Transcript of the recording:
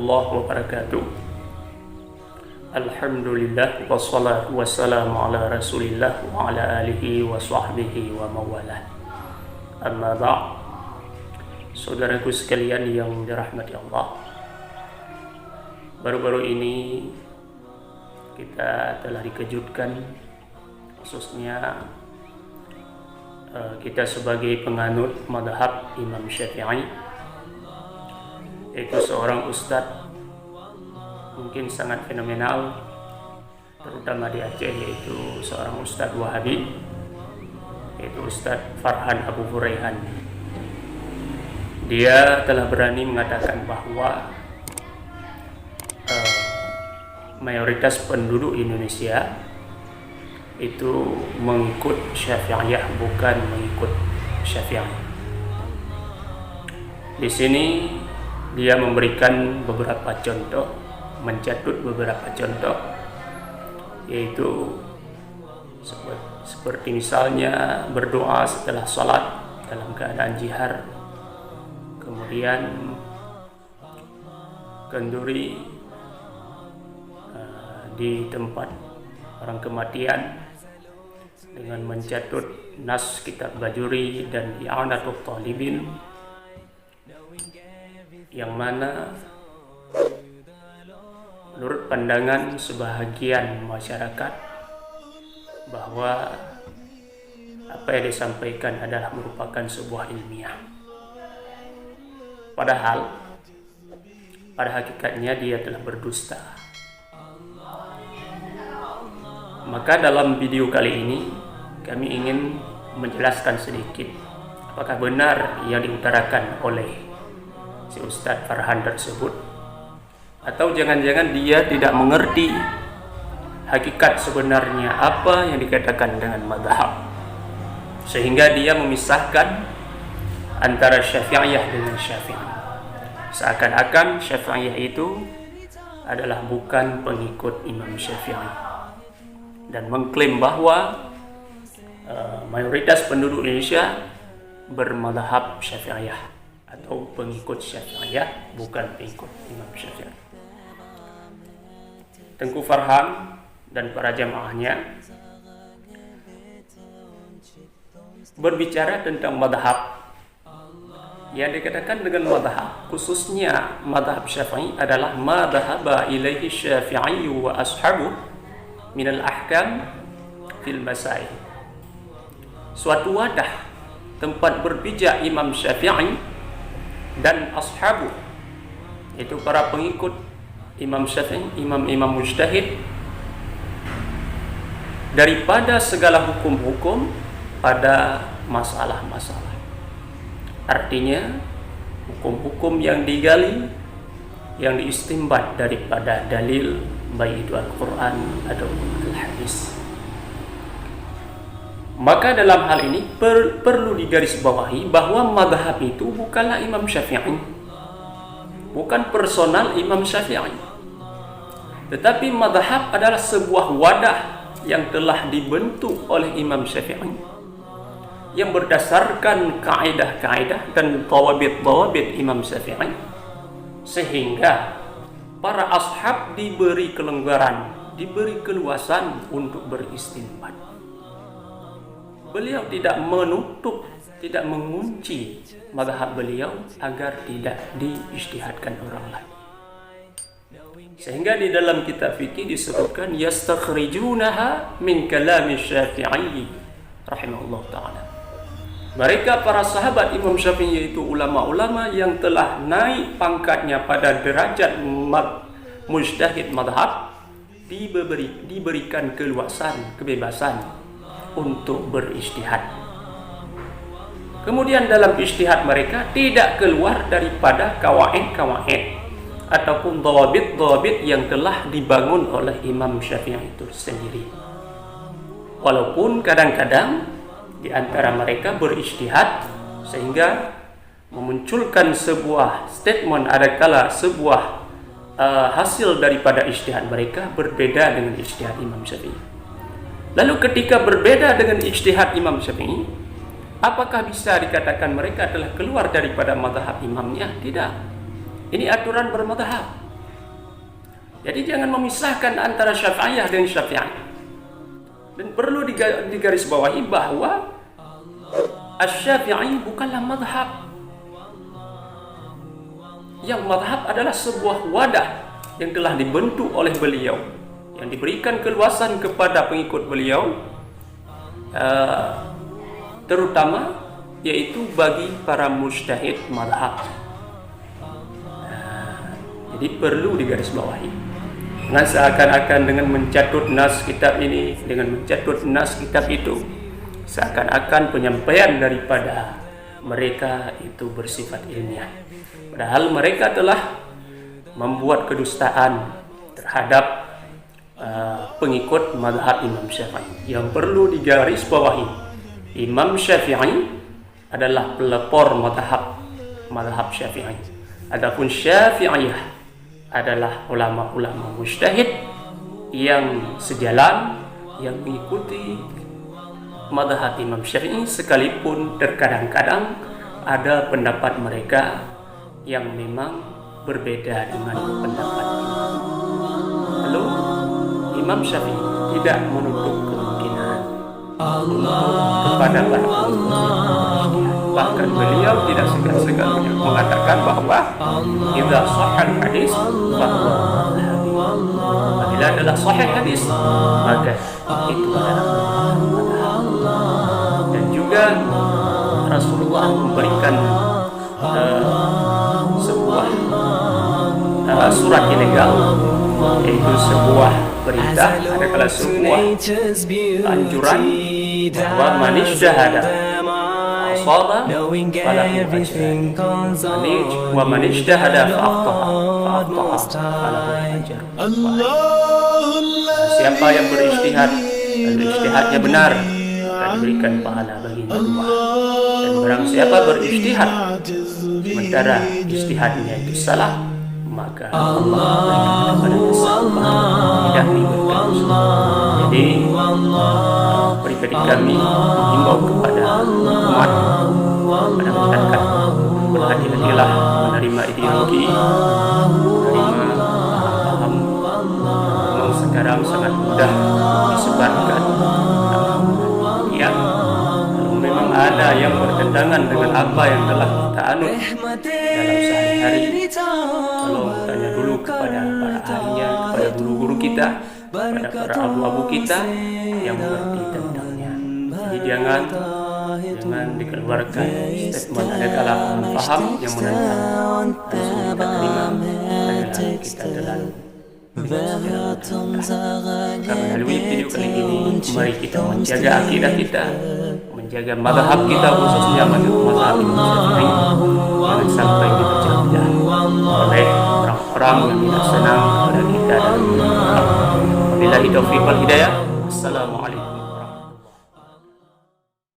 warahmatullahi wabarakatuh. Alhamdulillah wassalatu wassalamu ala rasulillah wa ala alihi wa sahbihi wa mawalah. Amma ba'd. Saudaraku sekalian yang dirahmati Allah, baru-baru ini kita telah dikejutkan, khususnya kita sebagai penganut madhab Imam Syafi'i, yaitu seorang ustadz mungkin sangat fenomenal, terutama di Aceh, yaitu seorang ustadz Wahabi, yaitu Ustadz Farhan Abu Furaihan. Dia telah berani mengatakan bahwa mayoritas penduduk Indonesia itu mengikut Syafi'iyah, bukan mengikut Syafi'i. Di sini dia memberikan beberapa contoh, mencatut beberapa contoh, yaitu seperti misalnya berdoa setelah salat dalam keadaan jihar, kemudian kenduri di tempat orang kematian dengan mencatut nas kitab Bajuri dan I'anatul Talibin, yang mana menurut pandangan sebahagian masyarakat bahwa apa yang disampaikan adalah merupakan sebuah ilmiah. Padahal pada hakikatnya dia telah berdusta. Maka dalam video kali ini kami ingin menjelaskan sedikit apakah benar yang diutarakan oleh si Ustadz Farhan tersebut, atau jangan-jangan dia tidak mengerti hakikat sebenarnya apa yang dikatakan dengan madhab, sehingga dia memisahkan antara Syafi'iyah dengan Syafi'i, seakan-akan Syafi'iyah itu adalah bukan pengikut Imam Syafi'i, dan mengklaim bahwa mayoritas penduduk Indonesia bermadhab Syafi'iyah atau pengikut Syafi'iyah, bukan pengikut Imam Syafi'i. Tengku Farhan dan para jamaahnya berbicara tentang madhab. Yang dikatakan dengan madhab, khususnya madhab Syafi'i, adalah madhaba ilaihi Syafi'i wa ashabu minal ahkam fil masail. Suatu wadah tempat berpijak Imam Syafi'i dan ashabu, yaitu para pengikut Imam Syafi'i, imam-imam mujtahid, daripada segala hukum-hukum pada masalah-masalah. Artinya hukum-hukum yang digali, yang diistimbat daripada dalil, baik itu Al-Quran atau Al-Hadis. Maka dalam hal ini perlu digarisbawahi bahwa madhab itu bukanlah Imam Syafi'i, bukan personal Imam Syafi'i, tetapi madhab adalah sebuah wadah yang telah dibentuk oleh Imam Syafi'i, yang berdasarkan kaidah-kaidah dan tawabit-tawabit Imam Syafi'i, sehingga para ashab diberi kelonggaran, diberi keluasan untuk beristinbat. Beliau tidak menutup, tidak mengunci madhab beliau agar tidak diijtihadkan orang lain. Sehingga di dalam kitab fikih disebutkan yastakhrijunaha min kalami Syafi'i rahimahullah ta'ala. Mereka para sahabat Imam Syafi'i, yaitu ulama-ulama yang telah naik pangkatnya pada derajat mujtahid madhab, diberikan keluasan, kebebasan untuk berijtihad. Kemudian dalam ijtihad mereka tidak keluar daripada kawaid-kawaid ataupun dhawabit-dhawabit yang telah dibangun oleh Imam Syafi'i itu sendiri. Walaupun kadang-kadang di antara mereka berijtihad sehingga memunculkan sebuah statement, adakala sebuah hasil daripada ijtihad mereka berbeda dengan ijtihad Imam Syafi'i. Lalu ketika berbeda dengan ijtihad Imam Syafi'i, apakah bisa dikatakan mereka telah keluar daripada mazhab imamnya? Tidak. Ini aturan bermadhab. Jadi jangan memisahkan antara Syafi'iyah dan Syafi'i. Dan perlu digarisbawahi bahwa Asy-Syafi'i bukanlah madhab. Yang madhab adalah sebuah wadah yang telah dibentuk oleh beliau, yang diberikan keluasan kepada pengikut beliau, terutama yaitu bagi para mujtahid madhab. Jadi perlu digarisbawahi. Dengan seakan-akan dengan mencatut nas kitab ini, dengan mencatut nas kitab itu, seakan-akan penyampaian daripada mereka itu bersifat ilmiah. Padahal mereka telah membuat kedustaan terhadap pengikut mazhab Imam Syafi'i. Yang perlu digarisbawahi, Imam Syafi'i adalah pelopor mazhab Syafi'i. Adapun Syafi'iyah adalah ulama-ulama mujtahid yang sejalan, yang mengikuti mazhab Imam Syafi'i, sekalipun terkadang-kadang ada pendapat mereka yang memang berbeda dengan pendapat Imam. Lalu Imam Syafi'i tidak menutup kemungkinan kepada para pengikutnya. Bahkan beliau tidak segan-segan mengatakan bahwa idza shahhal hadis fahuwa madhhabi. Apabila adalah sahih hadis, maka itu adalah madhhab. Dan juga Rasulullah memberikan sebuah surat ilegal, yaitu sebuah perintah, adalah sebuah anjuran bahwa man ijtahada asaba falahu ajran wa man ijtahada fa'akhta'a falahu ajr. Siapa yang berijtihad dan ijtihadnya benar, akan diberikan pahala baginya 2. Dan barang siapa berijtihad sementara ijtihadnya itu salah, maka Allah berikan kepada tidak diberikan. Jadi pribadi kami mengimbau kepada umat, pada masyarakat, berhati-hatilah menerima ideologi, menerima paham yang sekarang sangat mudah disebarkan. Ya, kalau memang ada yang bertentangan dengan apa yang telah kita anut dalam sehari-hari, tolong tanya dulu kepada para ahlinya, kepada guru-guru kita, kepada para abu-abu kita yang mengerti tentangnya. Jadi jangan dikeluarkan statement ada kalah paham yang menentang, langsung kita terima adalah kita terlalu. Melalui video kali ini, mari kita menjaga akidah kita, menjaga mazhab kita, khususnya mazhab Imam Syafi'i, jangan sampai dipecah belah oleh orang-orang yang tidak senang kepada kita dalam mazhab. Wabillahi taufiq wal hidayah. Assalamualaikum.